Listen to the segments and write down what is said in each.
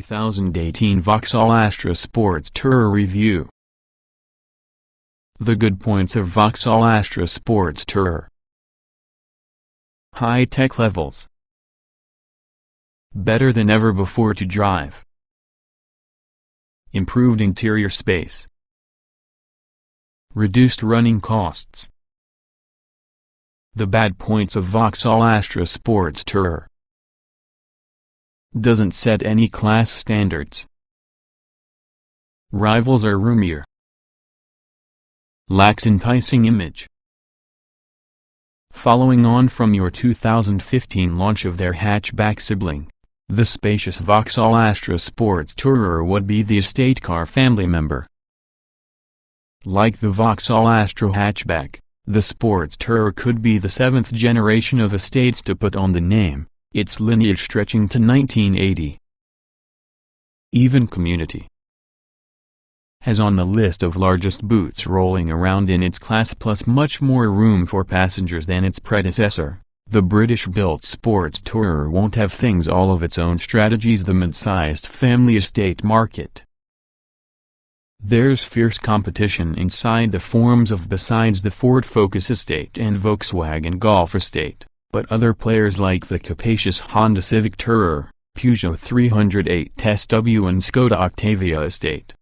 2018 Vauxhall Astra Sports Tourer Review. The good points of Vauxhall Astra Sports Tourer: high tech levels, better than ever before to drive, improved interior space, reduced running costs. The bad points of Vauxhall Astra Sports Tourer: doesn't set any class standards, rivals are roomier, lacks enticing image. Following on from your 2015 launch of their hatchback sibling, the spacious Vauxhall Astra Sports Tourer would be the estate car family member. Like the Vauxhall Astra hatchback, the Sports Tourer could be the seventh generation of estates to put on the name, its lineage stretching to 1980. Even Community has on the list of largest boots rolling around in its class, plus much more room for passengers than its predecessor. The British-built Sports Tourer won't have things all of its own strategies the mid-sized family estate market. There's fierce competition inside the forms of besides the Ford Focus estate and Volkswagen Golf estate, but other players like the capacious Honda Civic Tourer, Peugeot 308 SW and Skoda Octavia estate.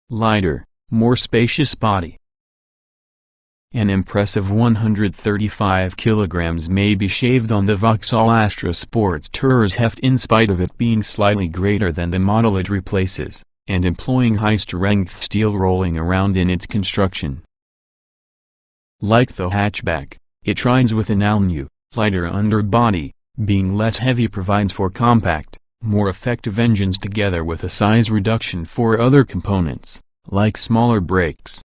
Lighter, more spacious body. An impressive 135 kilograms may be shaved on the Vauxhall Astra Sports Tourer's heft in spite of it being slightly greater than the model it replaces, and employing high-strength steel rolling around in its construction. Like the hatchback, it rides with an all-new, lighter underbody, being less heavy provides for compact, more effective engines together with a size reduction for other components, like smaller brakes.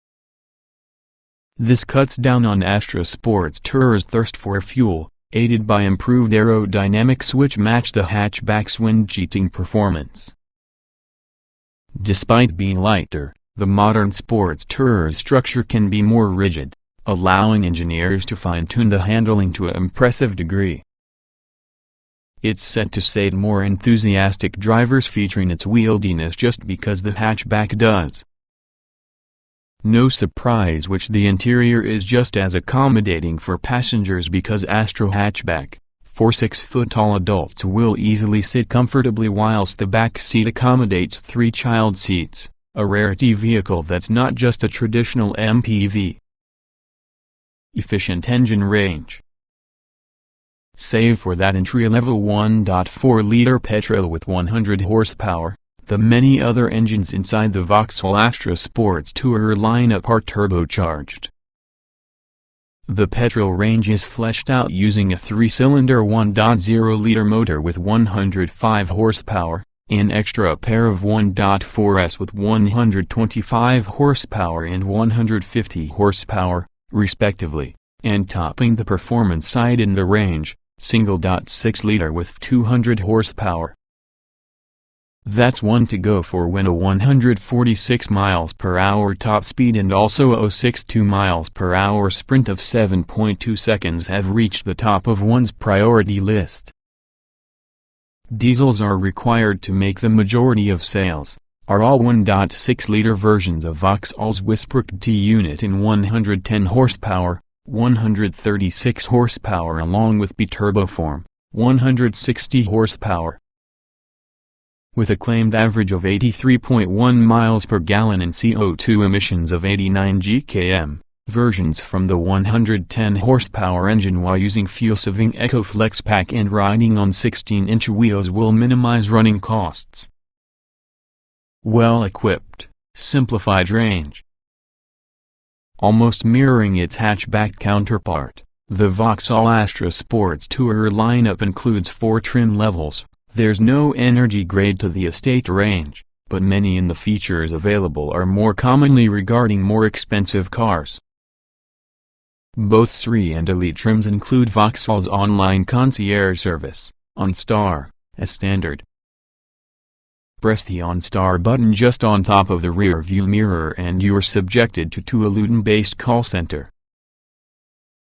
This cuts down on Astra Sports Tourer's thirst for fuel, aided by improved aerodynamics which match the hatchback's wind-cheating performance. Despite being lighter, the modern Sports Tourer's structure can be more rigid, allowing engineers to fine-tune the handling to an impressive degree. It's set to sate more enthusiastic drivers featuring its wieldiness just because the hatchback does. No surprise which the interior is just as accommodating for passengers because Astra hatchback, 4 6-foot-tall adults will easily sit comfortably whilst the back seat accommodates 3 child seats, a rarity vehicle that's not just a traditional MPV. Efficient engine range. Save for that entry-level 1.4-liter petrol with 100 horsepower, the many other engines inside the Vauxhall Astra Sports Tourer lineup are turbocharged. The petrol range is fleshed out using a 3-cylinder 1.0-liter motor with 105 horsepower, an extra pair of 1.4s with 125 horsepower and 150 horsepower, respectively, and topping the performance side in the range, single 0.6-liter with 200 horsepower. That's one to go for when a 146 miles per hour top speed and also a 0.62 miles per hour sprint of 7.2 seconds have reached the top of one's priority list. Diesels are required to make the majority of sales, are all 1.6-liter versions of Vauxhall's Wisprech T unit in 110 horsepower, 136 horsepower along with B-turboform, 160 horsepower. With a claimed average of 83.1 miles per gallon and CO2 emissions of 89 gkm, versions from the 110 horsepower engine while using fuel-saving EcoFlex pack and riding on 16-inch wheels will minimize running costs. Well-equipped, simplified range. Almost mirroring its hatchback counterpart, the Vauxhall Astra Sports Tourer lineup includes 4 trim levels. There's no energy grade to the estate range, but many in the features available are more commonly regarding more expensive cars. Both SRI and Elite trims include Vauxhall's online concierge service, OnStar, as standard. Press the OnStar button just on top of the rear view mirror and you're subjected to a Luton-based call center.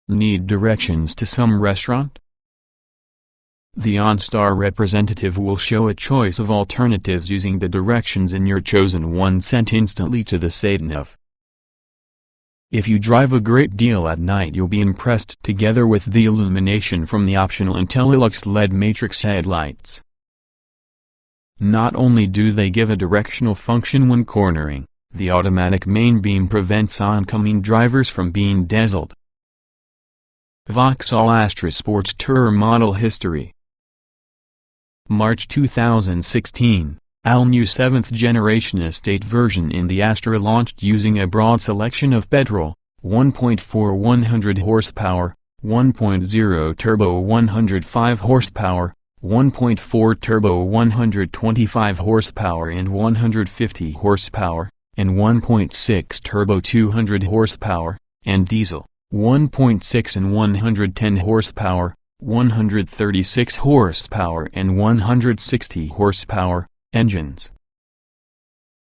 Need directions to some restaurant? The OnStar representative will show a choice of alternatives using the directions in your chosen one sent instantly to the sat-nav. If you drive a great deal at night, you'll be impressed together with the illumination from the optional IntelliLux LED matrix headlights. Not only do they give a directional function when cornering, the automatic main beam prevents oncoming drivers from being dazzled. Vauxhall Astra Sports Tourer model history. March 2016, all-new 7th generation estate version in the Astra launched using a broad selection of petrol, 1.4 100 horsepower, 1.0 turbo 105 horsepower, 1.4 turbo 125 horsepower and 150 horsepower, and 1.6 turbo 200 horsepower, and diesel, 1.6 and 110 horsepower, 136 horsepower and 160 horsepower, engines.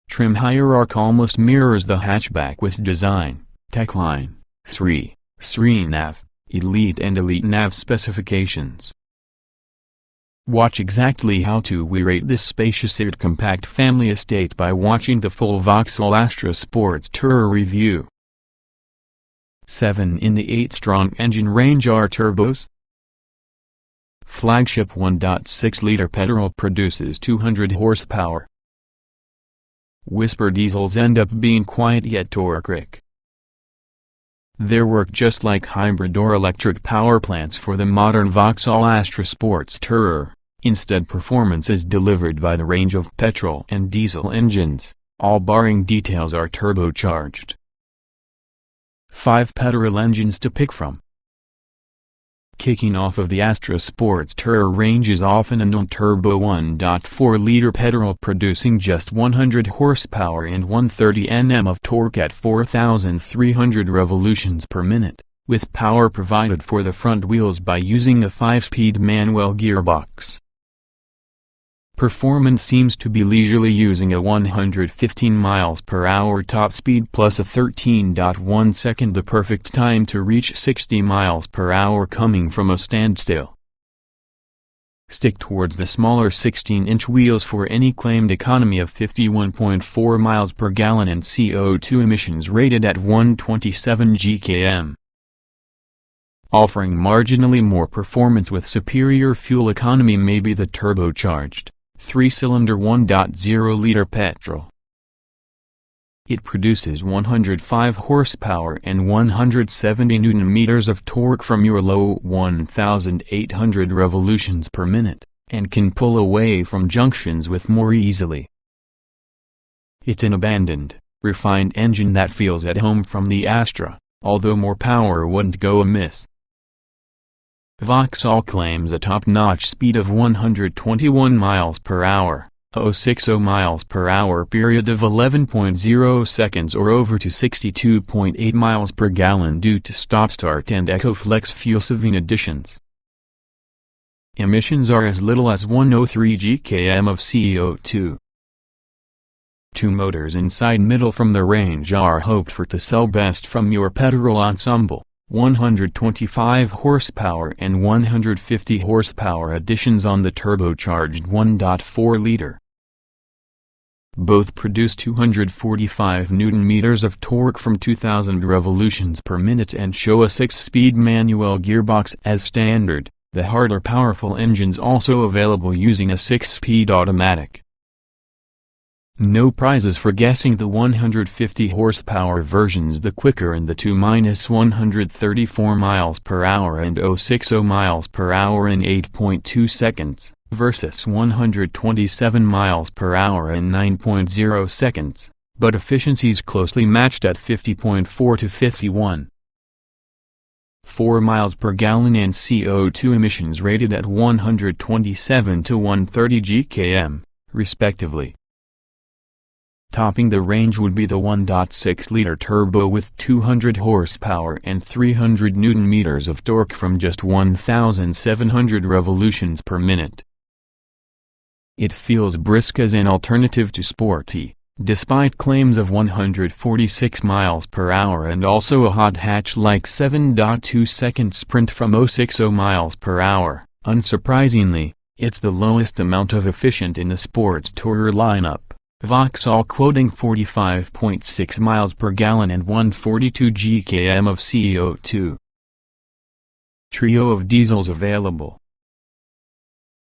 Trim hierarchy almost mirrors the hatchback with design, techline, 3 Nav, Elite and Elite Nav specifications. Watch exactly how we rate this spacious yet compact family estate by watching the full Vauxhall Astra Sports Tourer review. 7 in the 8-strong engine range are turbos. Flagship 1.6-liter petrol produces 200 horsepower. Whisper diesels end up being quiet yet torque-rich. They work just like hybrid or electric power plants for the modern Vauxhall Astra Sports Tourer. Instead, performance is delivered by the range of petrol and diesel engines, all barring details are turbocharged. 5 petrol engines to pick from. Kicking off of the Astra Sports Tourer range is often a non-turbo 1.4-liter petrol producing just 100 horsepower and 130 Nm of torque at 4,300 revolutions per minute, with power provided for the front wheels by using a 5-speed manual gearbox. Performance seems to be leisurely using a 115 miles per hour top speed plus a 13.1 second, the perfect time to reach 60 miles per hour coming from a standstill. Stick towards the smaller 16-inch wheels for any claimed economy of 51.4 miles per gallon and CO2 emissions rated at 127 gkm. Offering marginally more performance with superior fuel economy may be the turbocharged 3-cylinder 1.0-liter petrol. It produces 105 horsepower and 170 Nm of torque from your low 1,800 revolutions per minute, and can pull away from junctions with more easily. It's an abandoned, refined engine that feels at home from the Astra, although more power wouldn't go amiss. Vauxhall claims a top-notch speed of 121 miles per hour, 060 miles per hour period of 11.0 seconds or over to 62.8 miles per gallon due to stop-start and EcoFlex fuel-saving additions. Emissions are as little as 103 gkm of CO2. 2 motors inside middle from the range are hoped for to sell best from your petrol ensemble. 125 horsepower and 150 horsepower additions on the turbocharged 1.4-liter. Both produce 245 Nm of torque from 2,000 revolutions per minute and show a 6-speed manual gearbox as standard, the harder powerful engines also available using a 6-speed automatic. No prizes for guessing the 150 horsepower versions, the quicker and the 2-134 miles per hour and 060 miles per hour in 8.2 seconds, versus 127 miles per hour in 9.0 seconds, but efficiencies closely matched at 50.4 to 51. 4 miles per gallon and CO2 emissions rated at 127 to 130 gkm, respectively. Topping the range would be the 1.6-liter turbo with 200 horsepower and 300 Nm of torque from just 1,700 revolutions per minute. It feels brisk as an alternative to sporty, despite claims of 146 miles per hour and also a hot hatch-like 7.2-second sprint from 060 miles per hour. Unsurprisingly, it's the lowest amount of efficient in the sports tourer lineup, Vauxhall quoting 45.6 miles per gallon and 142 gkm of CO2. Trio of diesels available.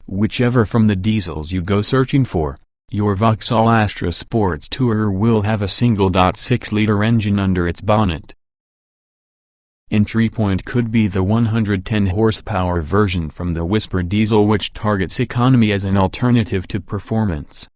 Whichever from the diesels you go searching for, your Vauxhall Astra sports tourer will have a single 6-liter engine under its bonnet. Entry point could be the 110 horsepower version from the Whisper diesel, which targets economy as an alternative to performance.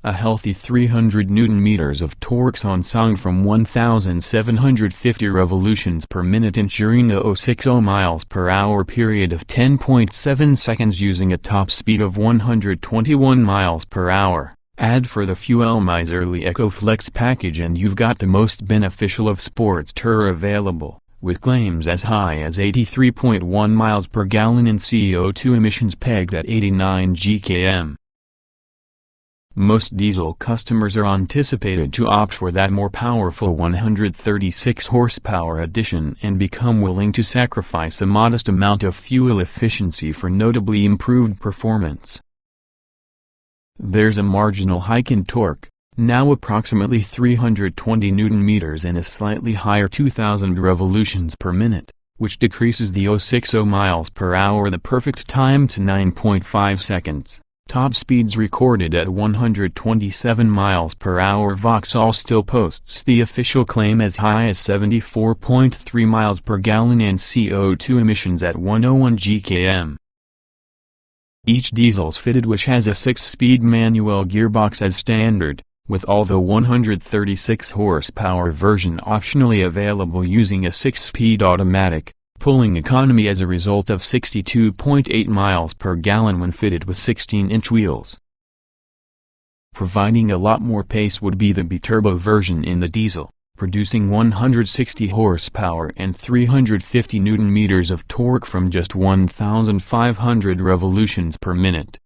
A healthy 300 Nm of torques on song from 1,750 revolutions per minute, ensuring a 060 miles per hour period of 10.7 seconds using a top speed of 121 miles per hour. Add for the fuel miserly EcoFlex package and you've got the most beneficial of sports tourer available, with claims as high as 83.1 miles per gallon and CO2 emissions pegged at 89 gkm. Most diesel customers are anticipated to opt for that more powerful 136 horsepower addition and become willing to sacrifice a modest amount of fuel efficiency for notably improved performance. There's a marginal hike in torque, now approximately 320 Nm and a slightly higher 2,000 revolutions per minute, which decreases the 060 miles per hour, the perfect time, to 9.5 seconds. Top speeds recorded at 127 miles per hour. Vauxhall still posts the official claim as high as 74.3 miles per gallon and CO2 emissions at 101 gkm. Each diesel's fitted which has a 6-speed manual gearbox as standard, with all the 136 horsepower version optionally available using a 6-speed automatic, pulling economy as a result of 62.8 miles per gallon when fitted with 16-inch wheels. Providing a lot more pace would be the biturbo version in the diesel, producing 160 horsepower and 350 Nm of torque from just 1,500 revolutions per minute.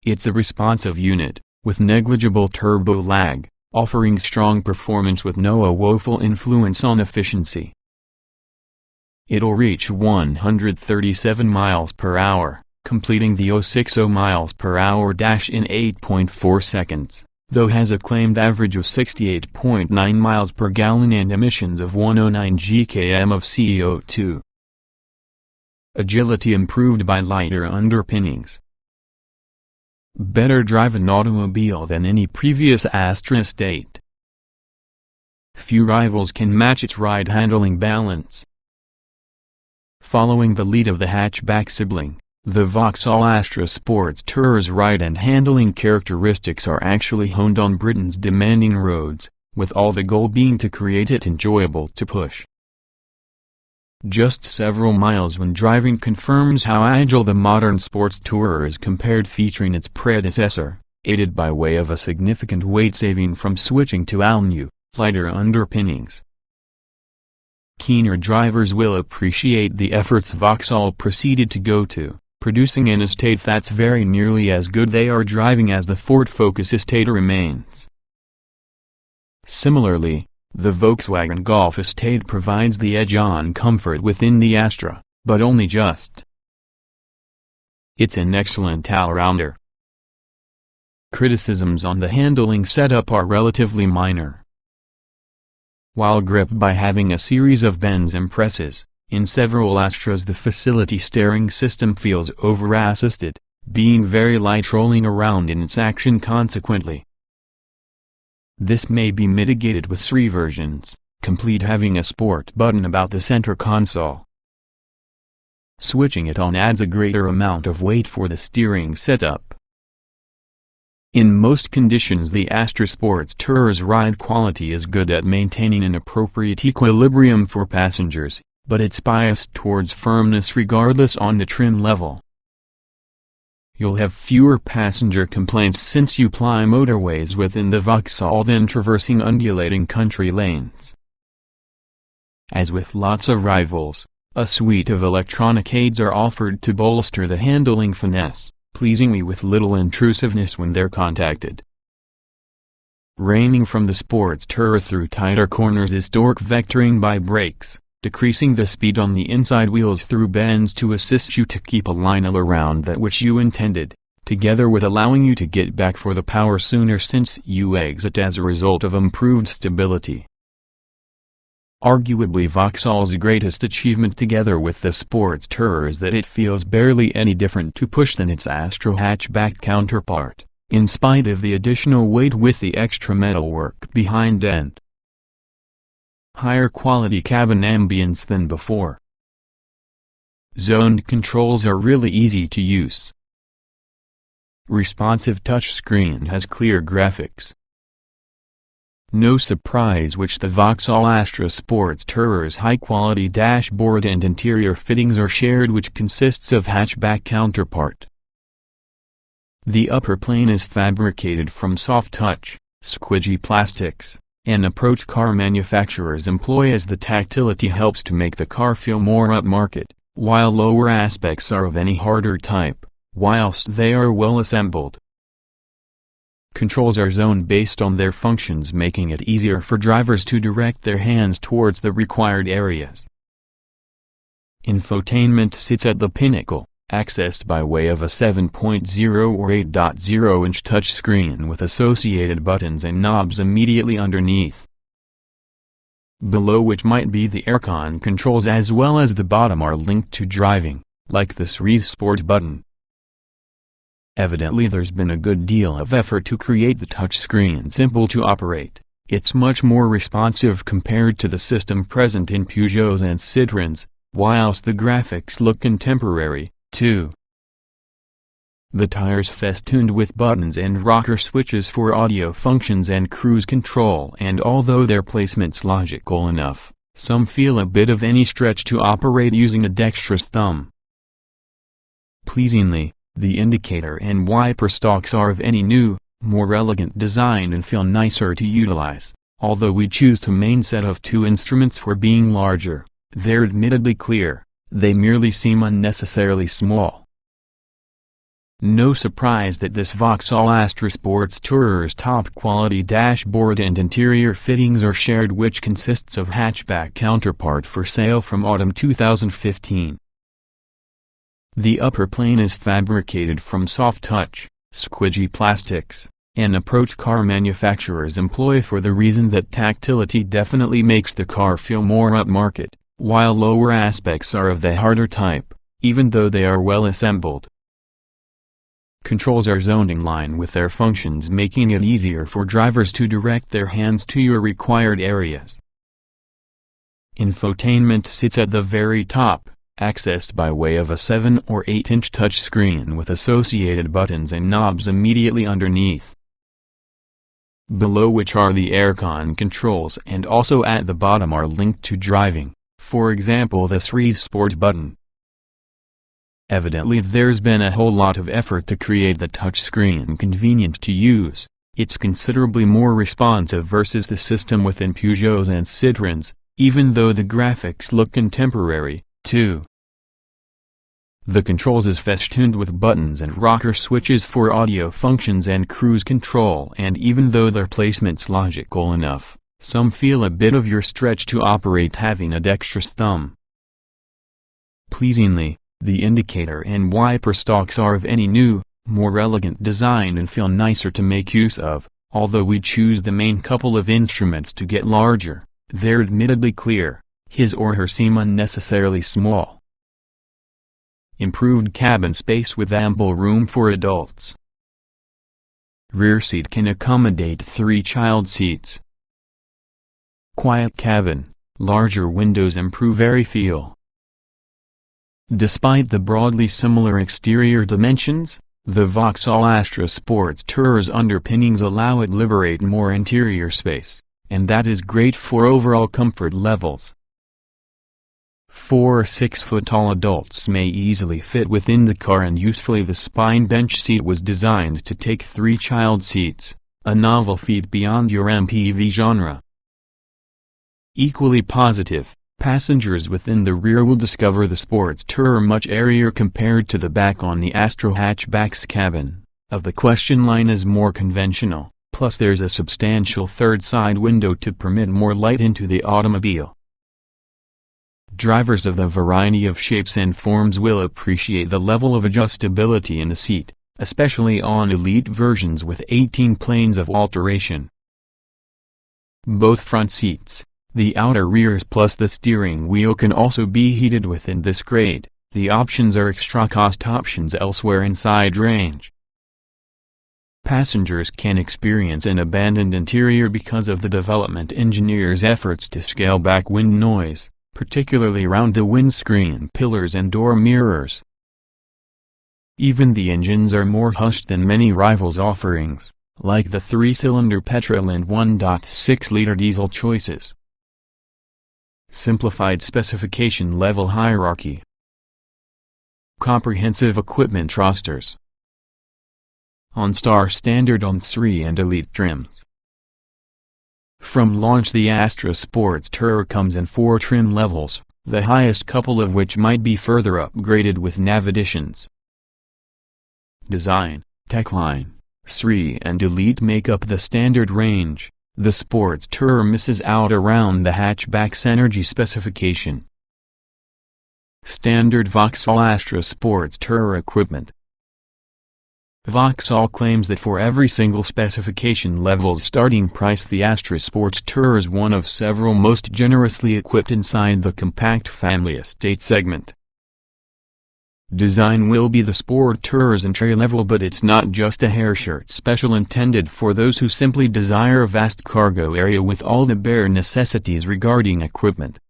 It's a responsive unit, with negligible turbo lag, offering strong performance with no woeful influence on efficiency. It'll reach 137 miles per hour, completing the 060 miles per hour dash in 8.4 seconds. Though has a claimed average of 68.9 miles per gallon and emissions of 109 gkm of CO2. Agility improved by lighter underpinnings. Better drive an automobile than any previous Astra estate. Few rivals can match its ride-handling balance. Following the lead of the hatchback sibling, the Vauxhall Astra sports tourer's ride and handling characteristics are actually honed on Britain's demanding roads, with all the goal being to create it enjoyable to push. Just several miles when driving confirms how agile the modern sports tourer is compared featuring its predecessor, aided by way of a significant weight saving from switching to all-new, lighter underpinnings. Keener drivers will appreciate the efforts Vauxhall proceeded to go to, producing an estate that's very nearly as good they are driving as the Ford Focus estate remains. Similarly, the Volkswagen Golf estate provides the edge on comfort within the Astra, but only just. It's an excellent all-rounder. Criticisms on the handling setup are relatively minor. While gripped by having a series of bends and presses, in several Astras the facility steering system feels over-assisted, being very light rolling around in its action consequently. This may be mitigated with SRI versions, complete having a sport button about the center console. Switching it on adds a greater amount of weight for the steering setup. In most conditions the Astra sports tourer's ride quality is good at maintaining an appropriate equilibrium for passengers, but it's biased towards firmness regardless on the trim level. You'll have fewer passenger complaints since you ply motorways within the Vauxhall than traversing undulating country lanes. As with lots of rivals, a suite of electronic aids are offered to bolster the handling finesse, pleasingly with little intrusiveness when they're contacted. Reigning from the sports tourer through tighter corners is torque vectoring by brakes, decreasing the speed on the inside wheels through bends to assist you to keep a line around that which you intended, together with allowing you to get back for the power sooner since you exit as a result of improved stability. Arguably Vauxhall's greatest achievement together with the sports tourer is that it feels barely any different to push than its Astra hatchback counterpart, in spite of the additional weight with the extra metalwork behind and higher quality cabin ambience than before. Zoned controls are really easy to use. Responsive touchscreen has clear graphics. No surprise which the Vauxhall Astra Sports Tourer's high-quality dashboard and interior fittings are shared, which consists of hatchback counterpart. The upper plane is fabricated from soft-touch, squidgy plastics, an approach car manufacturers employ as the tactility helps to make the car feel more upmarket, while lower aspects are of any harder type, whilst they are well assembled. Controls are zoned based on their functions, making it easier for drivers to direct their hands towards the required areas. Infotainment sits at the pinnacle, accessed by way of a 7.0 or 8.0-inch touchscreen with associated buttons and knobs immediately underneath. Below which might be the aircon controls, as well as the bottom are linked to driving, like the Series Sport button. Evidently there's been a good deal of effort to create the touchscreen simple to operate. It's much more responsive compared to the system present in Peugeots and Citroëns, whilst the graphics look contemporary, too. The tires festooned with buttons and rocker switches for audio functions and cruise control, and although their placement's logical enough, some feel a bit of any stretch to operate using a dexterous thumb. Pleasingly, the indicator and wiper stalks are of any new, more elegant design and feel nicer to utilize. Although we choose the main set of two instruments for being larger, they're admittedly clear, they merely seem unnecessarily small. No surprise that this Vauxhall Astra Sports Tourer's top-quality dashboard and interior fittings are shared, which consists of hatchback counterpart for sale from autumn 2015. The upper plane is fabricated from soft-touch, squidgy plastics, an approach car manufacturers employ for the reason that tactility definitely makes the car feel more upmarket, while lower aspects are of the harder type, even though they are well assembled. Controls are zoned in line with their functions, making it easier for drivers to direct their hands to your required areas. Infotainment sits at the very top, accessed by way of a 7 or 8-inch touchscreen with associated buttons and knobs immediately underneath. Below which are the aircon controls, and also at the bottom are linked to driving, for example the Series Sport button. Evidently there's been a whole lot of effort to create the touchscreen convenient to use. It's considerably more responsive versus the system within Peugeots and Citroëns, even though the graphics look contemporary, too. The controls is festooned with buttons and rocker switches for audio functions and cruise control, and even though their placement's logical enough, some feel a bit of your stretch to operate having a dexterous thumb. Pleasingly, the indicator and wiper stalks are of any new, more elegant design and feel nicer to make use of. Although we choose the main couple of instruments to get larger, they're admittedly clear, his or her seem unnecessarily small. Improved cabin space with ample room for adults. Rear seat can accommodate 3 child seats. Quiet cabin, larger windows improve airy feel. Despite the broadly similar exterior dimensions, the Vauxhall Astra Sports Tourer's underpinnings allow it liberate more interior space, and that is great for overall comfort levels. 4 6-foot-tall adults may easily fit within the car, and usefully the spine bench seat was designed to take 3 child seats, a novel feat beyond your MPV genre. Equally positive, passengers within the rear will discover the Sports Tourer much airier compared to the back on the Astra hatchback's cabin. Of the question line is more conventional, plus there's a substantial third side window to permit more light into the automobile. Drivers of the variety of shapes and forms will appreciate the level of adjustability in the seat, especially on elite versions with 18 planes of alteration. Both front seats, the outer rears plus the steering wheel can also be heated within this grade. The options are extra cost options elsewhere inside range. Passengers can experience an abandoned interior because of the development engineers' efforts to scale back wind noise, particularly around the windscreen pillars and door mirrors. Even the engines are more hushed than many rivals' offerings, like the 3-cylinder petrol and 1.6-liter diesel choices. Simplified specification level hierarchy. Comprehensive equipment rosters. OnStar standard on 3 and Elite trims. From launch, the Astra Sports Tourer comes in 4 trim levels, the highest couple of which might be further upgraded with nav additions. Design, Techline, 3 and Elite make up the standard range. The Sports Tourer misses out around the hatchback's energy specification. Standard Vauxhall Astra Sports Tourer equipment. Vauxhall claims that for every single specification level's starting price, the Astra Sports Tourer is one of several most generously equipped inside the compact family estate segment. Design will be the Sport Tourer's entry level, but it's not just a hairshirt special intended for those who simply desire a vast cargo area with all the bare necessities regarding equipment.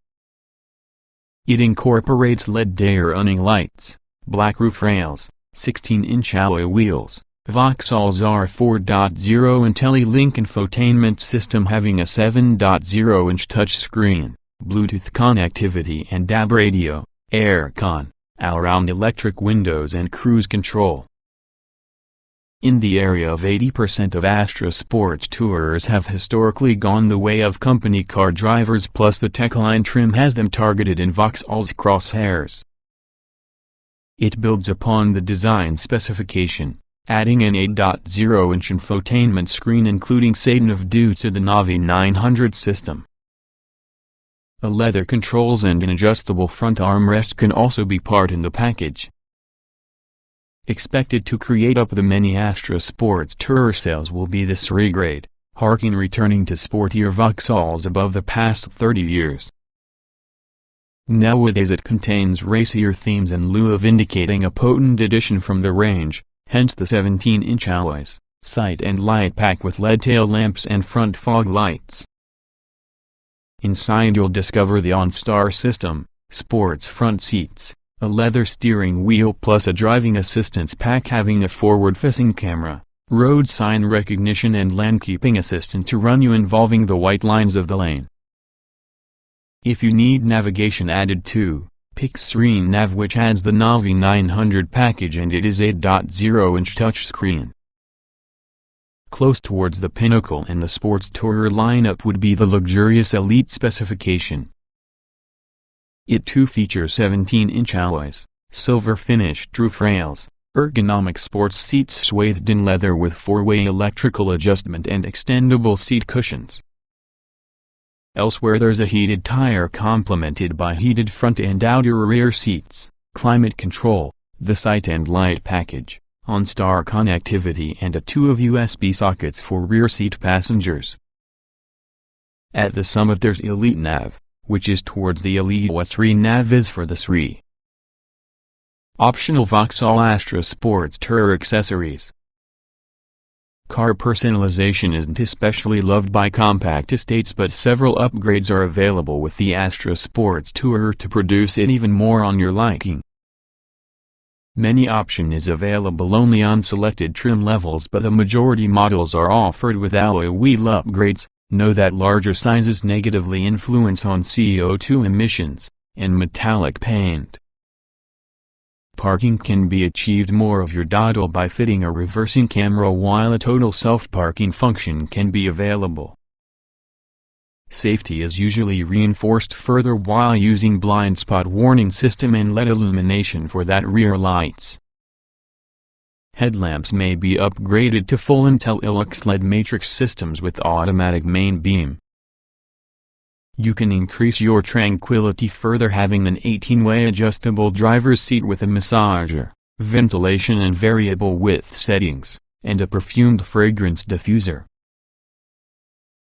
It incorporates LED day running lights, black roof rails, 16-inch alloy wheels, Vauxhall's R4.0 IntelliLink infotainment system having a 7.0-inch touchscreen, Bluetooth connectivity and DAB radio, aircon, all-round electric windows and cruise control. In the area of 80% of Astra Sports Tourers have historically gone the way of company car drivers, plus the Techline trim has them targeted in Vauxhall's crosshairs. It builds upon the design specification, adding an 8.0-inch infotainment screen including SATNAV due to the Navi 900 system. A leather controls and an adjustable front armrest can also be part in the package. Expected to create up the many Astra Sports Tourer sales will be the 3 grade, harking returning to sportier Vauxhalls above the past 30 years. Nowadays it contains racier themes in lieu of indicating a potent addition from the range, hence the 17-inch alloys, sight and light pack with LED tail lamps and front fog lights. Inside you'll discover the OnStar system, sports front seats, a leather steering wheel plus a driving assistance pack having a forward-facing camera, road sign recognition and lane-keeping assistant to run you involving the white lines of the lane. If you need navigation added too, pick Screen Nav, which adds the Navi 900 package, and it is 8.0-inch touchscreen. Close towards the pinnacle in the Sports Tourer lineup would be the luxurious Elite specification. It too features 17-inch alloys, silver-finished roof rails, ergonomic sports seats swathed in leather with 4-way electrical adjustment and extendable seat cushions. Elsewhere there's a heated tire complemented by heated front and outer rear seats, climate control, the sight and light package, OnStar connectivity and a 2 of USB sockets for rear seat passengers. At the summit there's Elite Nav, which is towards the Elite what 3 Nav is for the 3. Optional Vauxhall Astra Sports Tourer accessories. Car personalization isn't especially loved by compact estates, but several upgrades are available with the Astra Sports Tourer to produce it even more on your liking. Many option is available only on selected trim levels, but the majority models are offered with alloy wheel upgrades. Know that larger sizes negatively influence on CO2 emissions, and metallic paint. Parking can be achieved more of your dawdle by fitting a reversing camera, while a total self-parking function can be available. Safety is usually reinforced further while using blind spot warning system and LED illumination for that rear lights. Headlamps may be upgraded to full IntelliLux LED matrix systems with automatic main beam. You can increase your tranquility further having an 18-way adjustable driver's seat with a massager, ventilation and variable width settings, and a perfumed fragrance diffuser.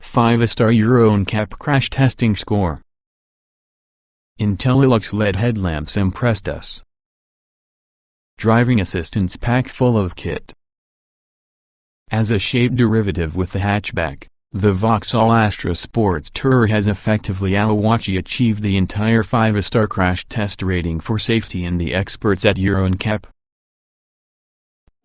5-star Euro NCAP crash testing score. IntelliLux LED headlamps impressed us. Driving assistance pack full of kit. As a shape derivative with the hatchback, the Vauxhall Astra Sports Tourer has effectively achieved the entire 5-star crash test rating for safety in the experts at Euro NCAP.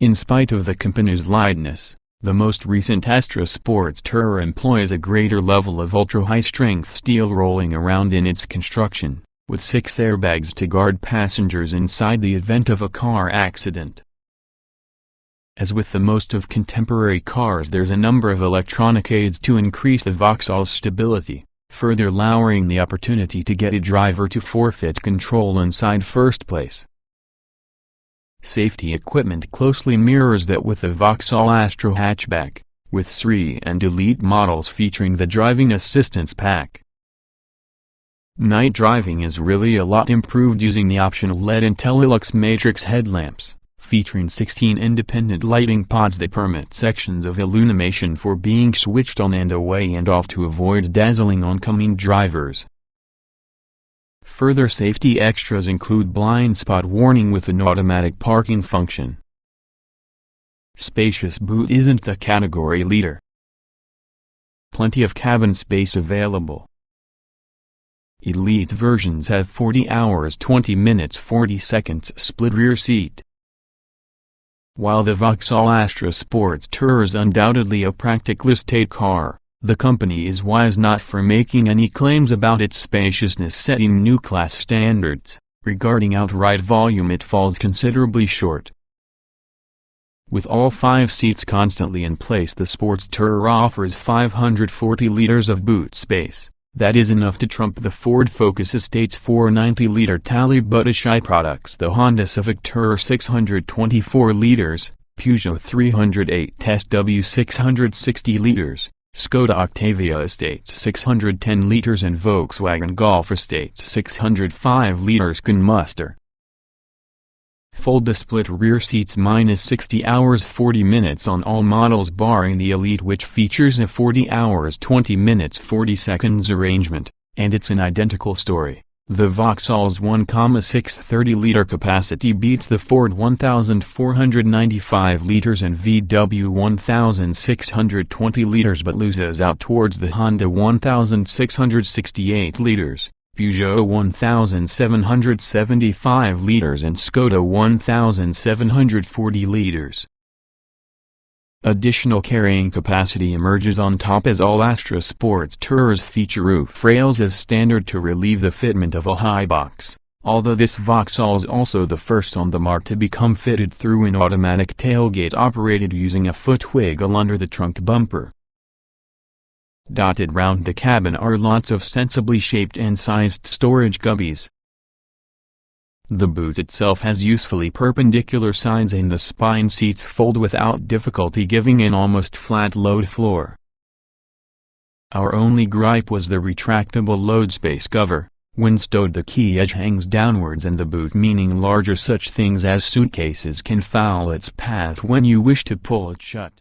In spite of the company's lightness, the most recent Astra Sports Tourer employs a greater level of ultra-high-strength steel rolling around in its construction, with 6 airbags to guard passengers inside the event of a car accident. As with the most of contemporary cars, there's a number of electronic aids to increase the Vauxhall's stability, further lowering the opportunity to get a driver to forfeit control inside first place. Safety equipment closely mirrors that with the Vauxhall Astra hatchback, with SRE and Elite models featuring the driving assistance pack. Night driving is really a lot improved using the optional LED IntelliLux Matrix headlamps, featuring 16 independent lighting pods that permit sections of illumination for being switched on and away and off to avoid dazzling oncoming drivers. Further safety extras include blind spot warning with an automatic parking function. Spacious boot isn't the category leader. Plenty of cabin space available. Elite versions have 40 hours 20 minutes 40 seconds split rear seat. While the Vauxhall Astra Sports Tourer is undoubtedly a practical estate car, the company is wise not for making any claims about its spaciousness setting new class standards. Regarding outright volume, it falls considerably short. With all 5 seats constantly in place, the Sports Tourer offers 540 liters of boot space. That is enough to trump the Ford Focus Estate's 490-liter tally, but Ashai products the Honda Civic Tourer 624 liters, Peugeot 308 SW 660 liters, Skoda Octavia Estate 610 liters and Volkswagen Golf Estate 605 liters can muster. Fold-to-split rear seats minus 60 hours 40 minutes on all models barring the Elite, which features a 40 hours 20 minutes 40 seconds arrangement, and it's an identical story. The Vauxhall's 1,630-liter capacity beats the Ford 1,495 liters and VW 1,620 liters but loses out towards the Honda 1,668 liters. Peugeot 1,775 liters and Skoda 1,740 liters. Additional carrying capacity emerges on top as all Astra Sports Tourers feature roof rails as standard to relieve the fitment of a high box, although this Vauxhall is also the first on the market to become fitted through an automatic tailgate operated using a foot wiggle under the trunk bumper. Dotted round the cabin are lots of sensibly shaped and sized storage cubbies. The boot itself has usefully perpendicular sides and the spine seats fold without difficulty, giving an almost flat load floor. Our only gripe was the retractable load space cover. When stowed, the key edge hangs downwards and the boot, meaning larger such things as suitcases, can foul its path when you wish to pull it shut.